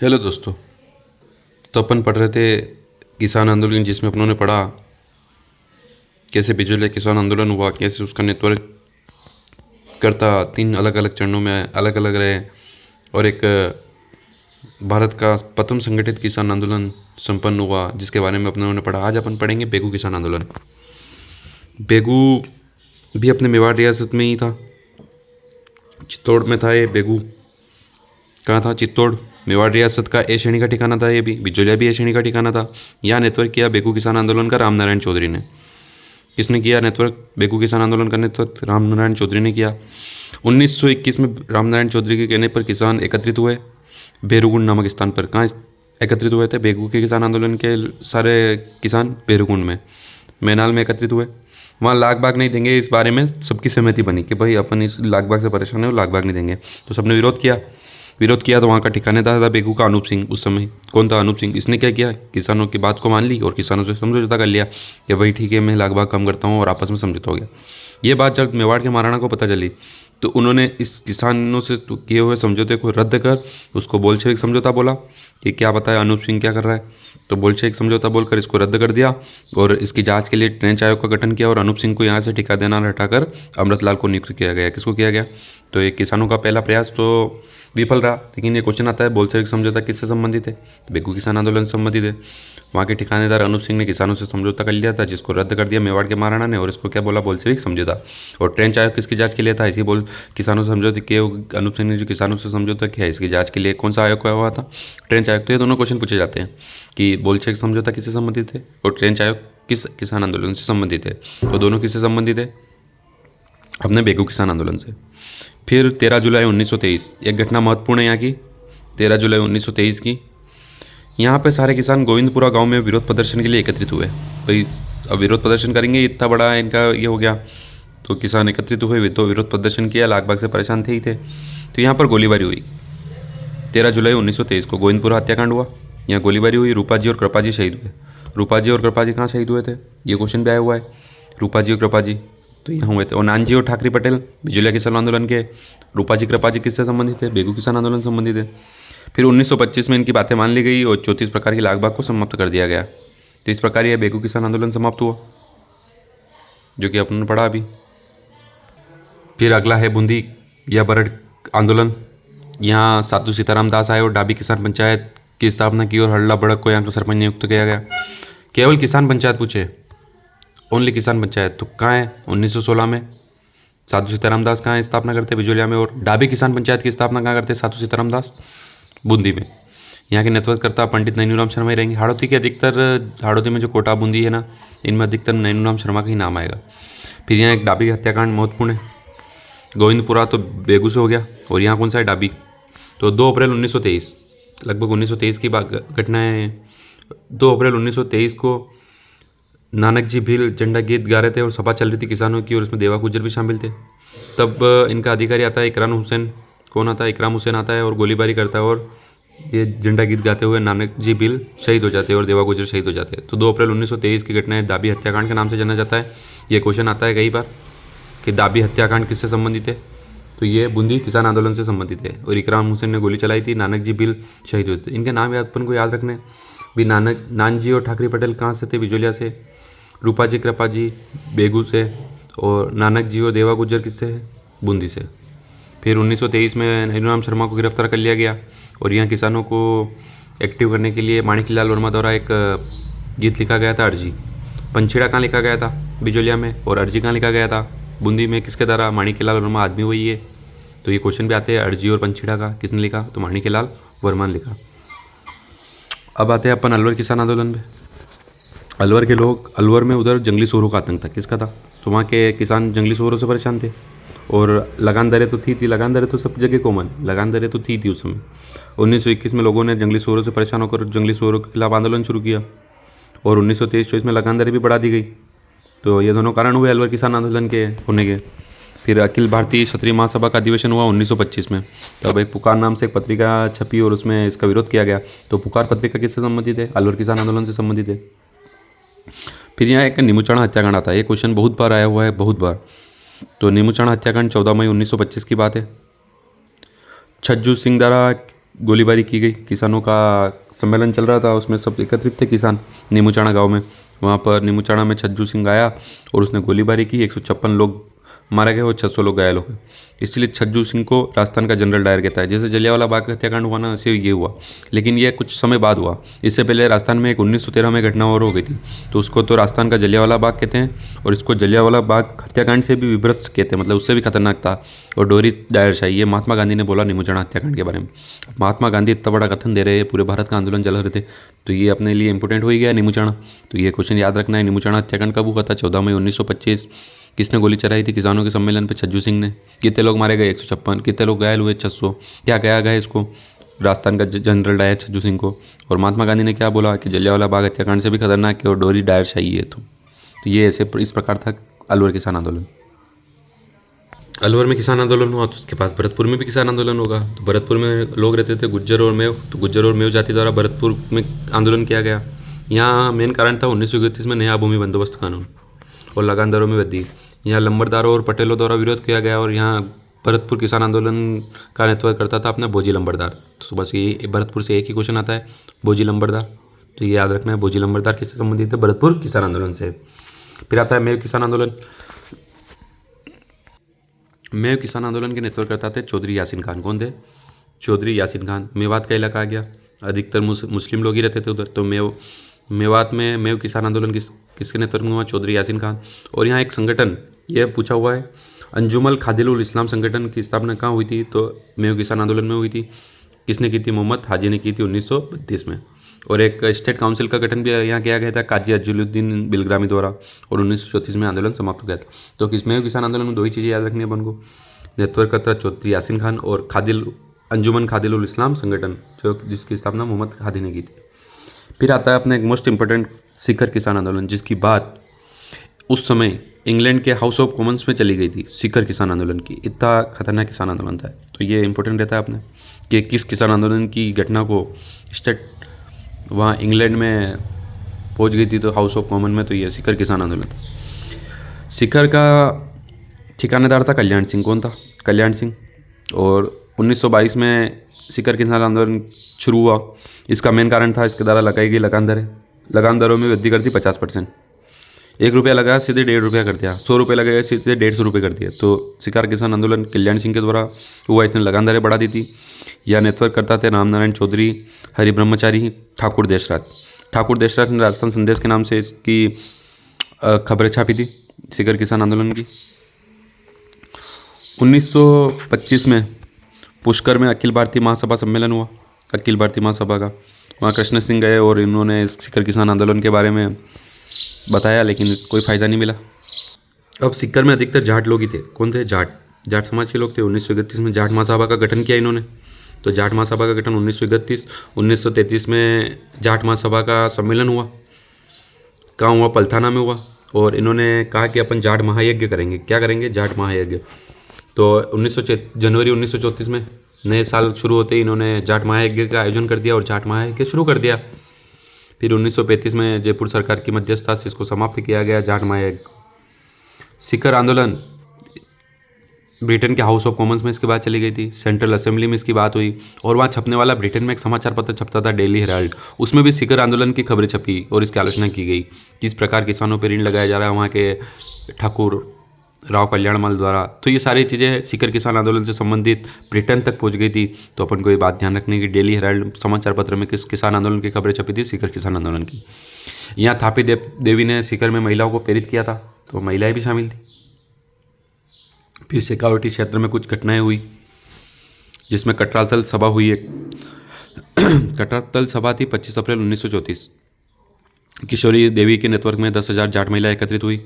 Hello दोस्तों। तो अपन पढ़ रहे थे किसान आंदोलन, जिसमें अपनों ने पढ़ा कैसे बिजली किसान आंदोलन हुआ, कैसे उसका नेटवर्क करता 3 अलग अलग चरणों में अलग अलग रहे और एक भारत का प्रथम संगठित किसान आंदोलन संपन्न हुआ, जिसके बारे में अपनों ने पढ़ा। आज अपन पढ़ेंगे बेगू किसान आंदोलन। बेगू भी अपने मेवाड़ रियासत में ही था, चित्तौड़ में था ये बेगू। कहाँ था? चित्तौड़, मेवाड़ रियासत का ए श्रेणी का ठिकाना था। ये भी बिजोलिया भी ए श्रेणी का ठिकाना था। यहाँ नेतृत्व किया बेगू किसान आंदोलन का रामनारायण चौधरी ने। किसने किया नेतृत्व? बेगू किसान आंदोलन का नेतृत्व रामनारायण चौधरी ने किया। 1921 में रामनारायण चौधरी के कहने पर किसान एकत्रित हुए भेरूगुंड नामक स्थान पर। कहाँ एकत्रित हुए थे? बेगू के किसान आंदोलन के सारे किसान भेरूगुंड में, मैनाल में एकत्रित हुए। वहाँ लाग बाग नहीं देंगे, इस बारे में सबकी सहमति बनी कि भाई अपन इस लाग बाग से परेशान है और लाग बाग नहीं देंगे। तो सबने विरोध किया तो वहाँ का ठिकानेदार था बेगू का अनूप सिंह। उस समय कौन था? अनूप सिंह। इसने क्या किया? किसानों की बात को मान ली और किसानों से समझौता कर लिया कि भाई ठीक है, मैं लाग बाग कम करता हूँ, और आपस में समझौता हो गया। ये बात जब मेवाड़ के महाराणा को पता चली तो उन्होंने इस किसानों से किए हुए समझौते को रद्द कर उसको बोल्शेविक समझौता बोला कि क्या बताया अनूप सिंह क्या कर रहा है। तो बोल्शेविक समझौता बोलकर इसको रद्द कर दिया और इसकी जांच के लिए ट्रेंच आयोग का गठन किया और अनूप सिंह को यहाँ से ठेकेदार हटाकर अमृतलाल को नियुक्त किया गया। किसको किया गया? तो ये किसानों का पहला प्रयास तो विफल रहा। लेकिन ये क्वेश्चन आता है, बोल्शेविक समझौता किससे संबंधित है? तो बेगू किसान आंदोलन से संबंधित है। वहाँ के ठिकानेदार अनूप सिंह ने किसानों से समझौता कर लिया था, जिसको रद्द कर दिया मेवाड़ के महाराणा ने, और इसको क्या बोला? बोल्शेविक समझौता। और ट्रेंच आयोग किसकी जांच के लिए था? इसी बोल किसानों से समझौते किए अनूप सिंह ने जो किसानों से समझौता किया, इसकी जांच के लिए कौन सा आयोग हुआ था? ट्रेंच आयोग। तो ये दोनों क्वेश्चन पूछे जाते हैं कि बोल्शेविक समझौता किससे संबंधित है और ट्रेंच आयोग किस किसान आंदोलन से संबंधित है। तो दोनों किससे संबंधित है? अपने बेगू किसान आंदोलन से। फिर 13 जुलाई 1923, एक घटना महत्वपूर्ण है यहाँ की। 13 जुलाई 1923 की, यहाँ पे सारे किसान गोविंदपुरा गांव में विरोध प्रदर्शन के लिए एकत्रित हुए। भाई अब विरोध प्रदर्शन करेंगे, इतना बड़ा इनका ये हो गया। तो किसान एकत्रित हुए तो विरोध प्रदर्शन किया, लाग बाग से परेशान थे ही थे। तो यहाँ पर गोलीबारी हुई 13 जुलाई 1923 को। गोविंदपुरा हत्याकांड हुआ, यहाँ गोलीबारी हुई। रूपाजी और कृपाजी शहीद हुए। रूपाजी और कृपाजी कहाँ शहीद हुए थे? ये क्वेश्चन भी आया हुआ है। रूपाजी और कृपाजी तो यहाँ हुए थे। और नानजी और ठाकरे पटेल बिजलिया किसान आंदोलन के। रूपाजी कृपाजी किससे संबंधित है? बेगू किसान आंदोलन से संबंधित है। फिर 1925 में इनकी बातें मान ली गई और 34 प्रकार की लाग बाग को समाप्त कर दिया गया। तो इस प्रकार यह बेगू किसान आंदोलन समाप्त हुआ, जो कि अपन ने पढ़ा अभी। फिर अगला है बूंदी या बरड आंदोलन। यहाँ साधु सीताराम दास आए और डाबी किसान पंचायत की स्थापना की और हल्ला बड़क को यहाँ का सरपंच नियुक्त किया गया। केवल किसान पंचायत पूछे, ओनली किसान पंचायत। तो कहाँ है? 1916 में। साधु सीताराम दास कहाँ स्थापना करते? बिजोलिया में। और डाबी किसान पंचायत की स्थापना कहाँ करते? साधु सीताराम दास बूंदी में। यहाँ के नेतृत्व करता पंडित नैनूराम शर्मा ही रहेंगे। हाड़ौती के अधिकतर, हाड़ौती में जो कोटा बूंदी है ना, इनमें अधिकतर नैनूराम शर्मा का ही नाम आएगा। फिर यहाँ एक डाबी हत्याकांड महत्वपूर्ण है। गोविंदपुरा तो बेगू से हो गया, और यहाँ कौन सा है? डाबी। तो 2 अप्रैल 1923, लगभग 1923 की बात घटना है। 2 अप्रैल 1923 को नानक जी भील झंडा गीत गा रहे थे और सभा चल रही थी किसानों की, और इसमें देवा गुज्जर भी शामिल थे। तब इनका अधिकारी आता है इकराम हुसैन। कौन आता है? इकराम हुसैन आता है और गोलीबारी करता है, और ये झंडा गीत गाते हुए नानक जी भील शहीद हो जाते हैं और देवा गुज्जर शहीद हो जाते हैं। तो 2 अप्रैल 1923 की घटना है, दाबी हत्याकांड के नाम से जाना जाता है। ये क्वेश्चन आता है कई बार कि दाबी हत्याकांड किससे संबंधित है? तो ये बूंदी किसान आंदोलन से संबंधित है। और इकराम हुसैन ने गोली चलाई थी, नानक जी भील शहीद हुए थे। इनके नाम अपन को याद रखने भी। नानजी और ठाकरे पटेल कहाँ से थे? बिजोलिया से। रूपाजी कृपाजी बेगू से, और नानक जी और देवा गुज्जर किससे है? बूंदी से। फिर 1923 में नैनूराम शर्मा को गिरफ्तार कर लिया गया, और यहाँ किसानों को एक्टिव करने के लिए माणिकलाल वर्मा द्वारा एक गीत लिखा गया था, अर्जी। पंछेड़ा कहाँ लिखा गया था? बिजोलिया में। और अर्जी कहाँ लिखा गया था? बूंदी में। किसके द्वारा? माणिकलाल वर्मा, आदमी वही है। तो ये क्वेश्चन भी आते हैं, अर्जी और पंछेड़ा का किसने लिखा? तो माणिकलाल वर्मा ने लिखा। अब आते हैं अपन अलवर किसान आंदोलन में। अलवर के लोग, अलवर में उधर जंगली सूरों का आतंक था। किसका था? तो वहाँ के किसान जंगली सूरों से परेशान थे, और लगान दरें तो थी। लगान दरें तो सब जगह कॉमन, लगान दरें तो थी उस समय। 1921 में लोगों ने जंगली सूरों से परेशान होकर जंगली सूरों के खिलाफ आंदोलन शुरू किया, और 1923-24 में लगान दरें भी बढ़ा दी गई। तो ये दोनों कारण हुए अलवर किसान आंदोलन के होने के। फिर अखिल भारतीय क्षत्रिय महासभा का अधिवेशन हुआ 1925 में। तब एक पुकार नाम से एक पत्रिका छपी और उसमें इसका विरोध किया गया। तो पुकार पत्रिका किससे संबंधित है? अलवर किसान आंदोलन से संबंधित है। फिर यहाँ एक नीमूचाणा हत्याकांड आता है। ये क्वेश्चन बहुत बार आया हुआ है, बहुत बार। तो नीमूचाणा हत्याकांड 14 मई 1925 की बात है। छज्जू सिंह द्वारा गोलीबारी की गई। किसानों का सम्मेलन चल रहा था, उसमें सब एकत्रित थे किसान नीमूचाणा गांव में। वहाँ पर नीमूचाणा में छज्जू सिंह आया और उसने गोलीबारी की। 156 लोग मारे गए और 600 लोग घायल हो गए। इसलिए छज्जू सिंह को राजस्थान का जनरल डायर कहता है। जैसे जलियांवाला बाग हत्याकांड हुआ ना, ऐसे ये हुआ, लेकिन ये कुछ समय बाद हुआ। इससे पहले राजस्थान में एक 1913 में घटना और हो गई थी, तो उसको तो राजस्थान का जलियांवाला बाग कहते हैं, और इसको जलियांवाला बाग हत्याकांड से भी विभत्स कहते हैं, मतलब उससे भी खतरनाक था। और डोरी डायरशाही, ये महात्मा गांधी ने बोला नीमूचाणा हत्याकांड के बारे में। महात्मा गांधी इतना बड़ा कथन दे रहे हैं, पूरे भारत का आंदोलन चल रहे थे, तो ये अपने लिए इंपॉर्टेंट हो ही गया नीमूचाणा। तो ये क्वेश्चन याद रखना है, नीमूचाणा हत्याकांड कब हुआ था? 14 मई 1925। किसने गोली चलाई थी किसानों के सम्मेलन पे? छज्जू सिंह ने। कितने लोग मारे गए? 156। कितने लोग घायल हुए? 600। क्या कहा गया इसको? राजस्थान का जनरल डायर छज्जू सिंह को। और महात्मा गांधी ने क्या बोला कि जलियांवाला बाग हत्याकांड से भी खतरनाक है और डोरी डायरशाही है। तो ये ऐसे इस प्रकार था अलवर किसान आंदोलन। अलवर में किसान आंदोलन हुआ तो उसके पास भरतपुर में भी किसान आंदोलन होगा। तो भरतपुर में लोग रहते थे गुज्जर और मेव, तो गुज्जर और मेव जाति द्वारा भरतपुर में आंदोलन किया गया। यहाँ मेन कारण था 1931 में नया भूमि बंदोबस्त कानून और लगान दरों में वृद्धि। यहाँ लंबरदारों और पटेलों द्वारा विरोध किया गया, और यहाँ भरतपुर किसान आंदोलन का नेतृत्व करता था अपना भोजी लंबरदार। तो बस ये भरतपुर से एक ही क्वेश्चन आता है, भोजी लंबरदार। तो ये याद रखना है, भोजी लंबरदार किससे संबंधित है? भरतपुर किसान आंदोलन से। फिर आता है मेव किसान आंदोलन। मेव किसान आंदोलन के नेतृत्व करता थे चौधरी यासीन खान। कौन थे? चौधरी यासीन खान। मेवात का इलाका आ गया, अधिकतर मुस्लिम लोग ही रहते थे उधर। तो मेवात में मेव किसान आंदोलन किसके नेतृत्व में हुआ? चौधरी यासीन खान। और यहाँ एक संगठन यह पूछा हुआ है, अंजुमन खादिलुल इस्लाम संगठन की स्थापना कहाँ हुई थी? तो मेव किसान आंदोलन में हुई थी। किसने की थी? मोहम्मद हाजी ने की थी 1932 में। और एक स्टेट काउंसिल का गठन भी यहाँ किया गया था काजी अजुलुद्दीन बिलग्रामी द्वारा, और 1934 में आंदोलन समाप्त हो गया था। तो मेव किसान आंदोलन में दो ही चीज़ें याद रखनी है अपन को, नेतृत्व करता चौधरी यासीन खान और अंजुमन खादिलुल इस्लाम संगठन, जो जिसकी स्थापना मोहम्मद हादी ने की थी। फिर आता है अपना एक मोस्ट इंपॉर्टेंट सीकर किसान आंदोलन, जिसकी बात उस समय इंग्लैंड के हाउस ऑफ कॉमन्स में चली गई थी। सीकर किसान आंदोलन की, इतना खतरनाक किसान आंदोलन था। तो ये इंपॉर्टेंट रहता है अपने कि किस किसान आंदोलन की घटना को स्टेट वहाँ इंग्लैंड में पहुँच गई थी, तो हाउस ऑफ कॉमन में। तो ये सीकर किसान आंदोलन था। सीकर का ठिकानेदार था कल्याण सिंह। कौन था? कल्याण सिंह। और 1922 में सीकर किसान आंदोलन शुरू हुआ। इसका मेन कारण था इसके द्वारा लगाई गई लगान दरें। लगान दरों में वृद्धि कर दी 50%। 1 रुपया लगाया सीधे 1.5 रुपया कर दिया, 100 रुपये लगाया सीधे 150 रुपये कर दिया। तो सीकर किसान आंदोलन कल्याण सिंह के द्वारा हुआ, इसने लगान दरें बढ़ा दी थी। यह नेतृत्व करता थे रामनारायण चौधरी, हरि ब्रह्मचारी, ठाकुर देशराज। ठाकुर देशराज ने राजस्थान संदेश के नाम से इसकी खबरें छापी थी सीकर किसान आंदोलन की। 1925 में पुष्कर में अखिल भारतीय महासभा सम्मेलन हुआ, अखिल भारतीय महासभा का। वहाँ कृष्ण सिंह गए और इन्होंने सीकर किसान आंदोलन के बारे में बताया, लेकिन कोई फ़ायदा नहीं मिला। अब सीकर में अधिकतर जाट लोग ही थे। कौन थे? जाट समाज के लोग थे। 1931 में जाट महासभा का गठन किया इन्होंने। तो जाट महासभा का गठन 1931। 1933 में जाट महासभा का सम्मेलन हुआ। कहाँ हुआ? पलथाना में हुआ। और इन्होंने कहा कि अपन जाट महायज्ञ करेंगे। क्या करेंगे? जाट महायज्ञ। तो जनवरी 1934 में नए साल शुरू होते ही इन्होंने जाट महायज्ञ का आयोजन कर दिया और जाट महायज्ञ शुरू कर दिया। फिर 1935 में जयपुर सरकार की मध्यस्थता से इसको समाप्त किया गया, जाट महायज्ञ। सीकर आंदोलन ब्रिटेन के हाउस ऑफ कॉमन्स में इसके बाद चली गई थी। सेंट्रल असेंबली में इसकी बात हुई। और वहाँ छपने वाला ब्रिटेन में एक समाचार पत्र छपता था, डेली हेराल्ड। उसमें भी सीकर आंदोलन की खबरें छपी और इसकी आलोचना की गई, किस प्रकार किसानों पर ऋण लगाया जा रहा है वहाँ के ठाकुर राव कल्याणमल द्वारा। तो ये सारी चीज़ें सीकर किसान आंदोलन से संबंधित ब्रिटेन तक पहुंच गई थी। तो अपन को ये बात ध्यान रखने की, डेली हेराल्ड समाचार पत्र में किस किसान आंदोलन की खबरें छपी थी? सीकर किसान आंदोलन की। यहाँ थापी देवी ने सीकर में महिलाओं को प्रेरित किया था, तो महिलाएं भी शामिल थी। फिर शेखावटी क्षेत्र में कुछ घटनाएं हुई, जिसमें कटरातल सभा हुई। एक कटरातल सभा थी 25 अप्रैल 1934। किशोरी देवी के नेतृत्व में 10,000 जाट महिलाएं एकत्रित हुई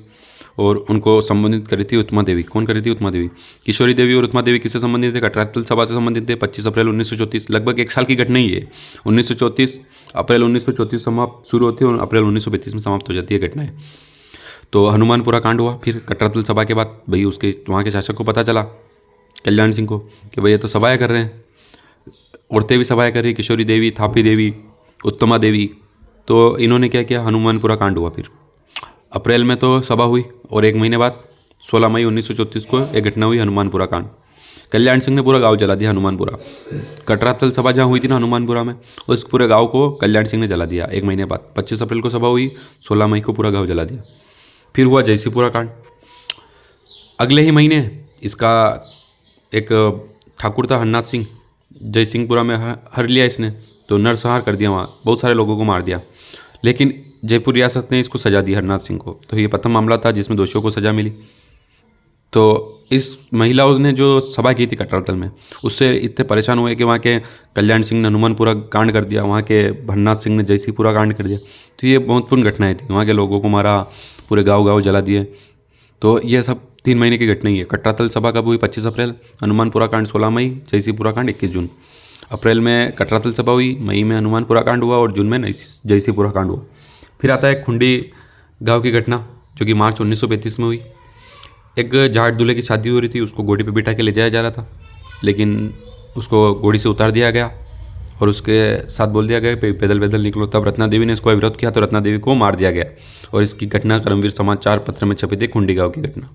और उनको संबोधित करी थी उत्मा देवी। कौन करी थी? उत्मा देवी। किशोरी देवी और उत्मा देवी किससे संबंधित थे? कटरातल सभा से संबंधित थे। 25 अप्रैल 1934, लगभग 1 साल की घटना ही है। 1934 अप्रैल 1934 समाप्त शुरू होती है और अप्रैल 1935 में समाप्त हो जाती है घटनाएं। तो हनुमानपुरा कांड हुआ। फिर कटरातल सभा के बाद भाई उसके वहाँ के शासक को पता चला, कल्याण सिंह को, कि भाई ये तो सभाएँ कर रहे हैं, औरतें भी सभाएँ कर रही, किशोरी देवी, थापी देवी, उत्तमा देवी। तो इन्होंने क्या किया? हनुमानपुरा कांड हुआ। फिर अप्रैल में तो सभा हुई और 1 महीने बाद 16 मई 1934 को एक घटना हुई, हनुमानपुरा कांड। कल्याण सिंह ने पूरा गांव जला दिया हनुमानपुरा। कटरातल सभा जहाँ हुई थी ना हनुमानपुरा में, उस पूरे गांव को कल्याण सिंह ने जला दिया। एक महीने बाद 25 अप्रैल को सभा हुई, 16 मई को पूरा गांव जला दिया। फिर हुआ जयसिंहपुरा कांड। अगले ही महीने इसका एक ठाकुर था हरनाथ सिंह, जयसिंहपुरा में हर लिया इसने, तो नरसंहार कर दिया, वहाँ बहुत सारे लोगों को मार दिया। लेकिन जयपुर रियासत ने इसको सज़ा दी हरनाथ सिंह को। तो ये प्रथम मामला था जिसमें दोषियों को सज़ा मिली। तो इस महिलाओं ने जो सभा की थी कटरातल में, उससे इतने परेशान हुए कि वहाँ के कल्याण सिंह ने हनुमानपुरा कांड कर दिया, वहाँ के हरनाथ सिंह ने जयसिंहपुरा कांड कर दिया। तो ये महत्वपूर्ण घटनाएं थी, वहाँ के लोगों को मारा, पूरे गाँव जला दिए। तो ये सब 3 महीने की घटना ही है। कटरातल सभा कब हुई? 25 अप्रैल। हनुमानपुरा कांड 16 मई। जयसिंहपुरा कांड 21 जून। अप्रैल में कटरातल सभा हुई, मई में हनुमानपुरा कांड हुआ और जून में जयसिंहपुरा कांड हुआ। फिर आता है खुंडी गांव की घटना, जो कि मार्च 1935 में हुई। एक जाट दूल्हे की शादी हो रही थी, उसको घोड़ी पे बिठा के ले जाया जा रहा था, लेकिन उसको घोड़ी से उतार दिया गया और उसके साथ बोल दिया गया पैदल पैदल निकलो। तब रत्ना देवी ने इसको विरोध किया तो रत्ना देवी को मार दिया गया। और इसकी घटना कर्मवीर समाचार पत्र में छपी थी, खुंडी गाँव की घटना।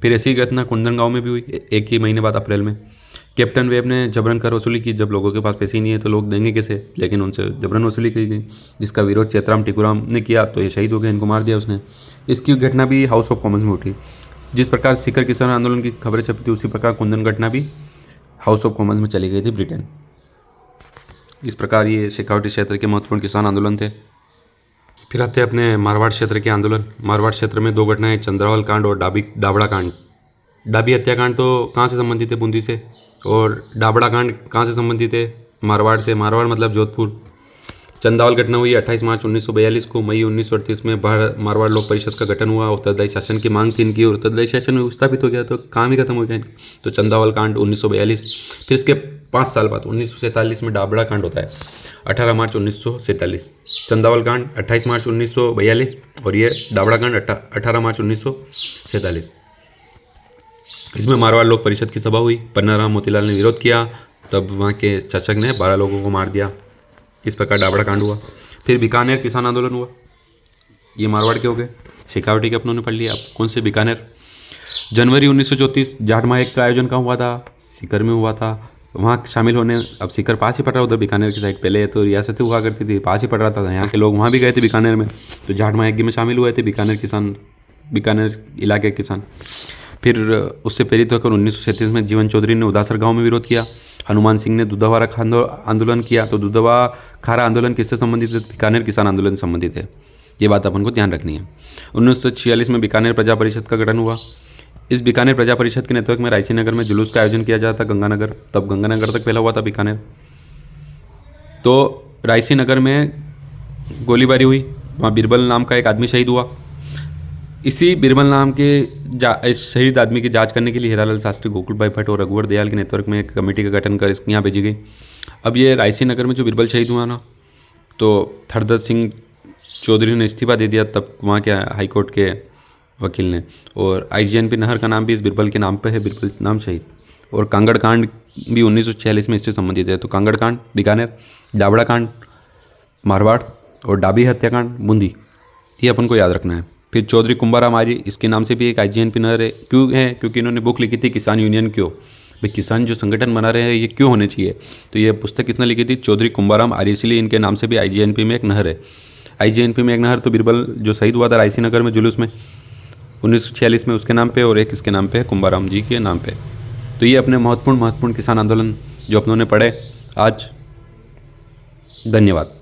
फिर ऐसी घटना कुंदन गाँव में भी हुई, एक ही महीने बाद अप्रैल में। कैप्टन वेब ने जबरन कर वसूली की। जब लोगों के पास पैसे नहीं है तो लोग देंगे कैसे, लेकिन उनसे जबरन वसूली की गई, जिसका विरोध चेतराम टिकुराम ने किया तो ये शहीद हो गए, इनको मार दिया उसने। इसकी घटना भी हाउस ऑफ कॉमन्स में उठी। जिस प्रकार सीकर किसान आंदोलन की खबरें छपी थी, उसी प्रकार कुंदन घटना भी हाउस ऑफ कॉमन्स में चली गई थी, ब्रिटेन। इस प्रकार ये शेखावटी क्षेत्र के महत्वपूर्ण किसान आंदोलन थे। फिर आते हैं अपने मारवाड़ क्षेत्र के आंदोलन। मारवाड़ क्षेत्र में 2 घटनाएं, चंद्रावल कांड और डाबड़ा कांड। डाबी हत्याकांड तो कहाँ से संबंधित है? बूंदी से। और डाबड़ा कांड कहाँ से संबंधित है? मारवाड़ से। मारवाड़ मतलब जोधपुर। चंदावल घटना हुई 28 मार्च 1942 को। मई 1938 में मारवाड़ लोक परिषद का गठन हुआ। उत्तरदायी शासन की मांग थी इनकी, और उत्तरदायी शासन स्थापित हो गया तो काम ही खत्म हो गया। तो चंदावल कांड 1942। फिर इसके 5 साल बाद 1947 में डाबड़ा कांड होता है, 18 मार्च 1947। चंदावल कांड 28 मार्च 1942 और ये डाबड़ा कांड 18 मार्च 1947। इसमें मारवाड़ लोक परिषद की सभा हुई। पन्नाराम मोतीलाल ने विरोध किया, तब वहाँ के शासक ने 12 लोगों को मार दिया। इस प्रकार डाबड़ा कांड हुआ। फिर बीकानेर किसान आंदोलन हुआ। ये मारवाड़ के हो गए। शेखावटी के अपनों ने पढ़ लिया। अब कौन से? बीकानेर। जनवरी 1934 जाट महायज्ञ का आयोजन कहाँ हुआ था? सीकर में हुआ था। वहाँ शामिल होने, अब सीकर पास ही पड़ रहा उधर बीकानेर की साइड, पहले तो रियासतें हुआ करती थी, पास ही पड़ रहा था। यहाँ के लोग वहाँ भी गए थे बीकानेर में, तो जाट महायज्ञ में शामिल हुए थे बीकानेर इलाके के किसान। फिर उससे प्रेरित होकर 1937 में जीवन चौधरी ने उदासर गांव में विरोध किया। हनुमान सिंह ने दुधवारा आंदोलन किया। तो दुधवा खारा आंदोलन किससे संबंधित है? बीकानेर किसान आंदोलन से संबंधित है। ये बात अपन को ध्यान रखनी है। 1946 में बीकानेर प्रजा परिषद का गठन हुआ। इस बीकानेर प्रजा परिषद के नेतृत्व में रायसी नगर में जुलूस का आयोजन किया जाता, गंगानगर, तब गंगानगर तक फैला हुआ था बीकानेर। तो रायसी नगर में गोलीबारी हुई, वहाँ बीरबल नाम का एक आदमी शहीद हुआ। इसी बीरबल नाम के शहीद आदमी की जांच करने के लिए हीरालाल शास्त्री, गोकुल भाई भट्ट और रघुवर दयाल के नेतृत्व में एक कमेटी का गठन कर यहाँ भेजी गई। अब ये रायसी नगर में जो बीरबल शहीद हुआ ना, तो थरदत्त सिंह चौधरी ने इस्तीफा दे दिया तब वहाँ के हाईकोर्ट के वकील ने, और IGNP नहर का नाम भी इस बीरबल के नाम पे है, बीरबल नाम शहीद। और कांगड़ कांड भी 1946 में इससे संबंधित है। तो कांगड़ कांड बीकानेर, डाबड़ा कांड मारवाड़ और डाबी हत्याकांड बूंदी, ये अपन को याद रखना है। फिर चौधरी कुंभाराम आर्य, इसके नाम से भी एक IGNP नहर है। क्यों है? क्योंकि इन्होंने बुक लिखी थी किसान यूनियन क्यों, भाई किसान जो संगठन बना रहे हैं ये क्यों होने चाहिए। तो ये पुस्तक किसने लिखी थी? चौधरी कुंभाराम आर्य, इसलिए इनके नाम से भी IGNP में एक नहर है। IGNP में एक नहर तो बीरबल जो शहीद हुआ था रायसी नगर में जुलूस में 1946 में, उसके नाम पे, और एक इसके नाम पे है कुंभाराम जी के नाम पे। तो ये अपने महत्वपूर्ण किसान आंदोलन जो अपनों ने पढ़े आज। धन्यवाद।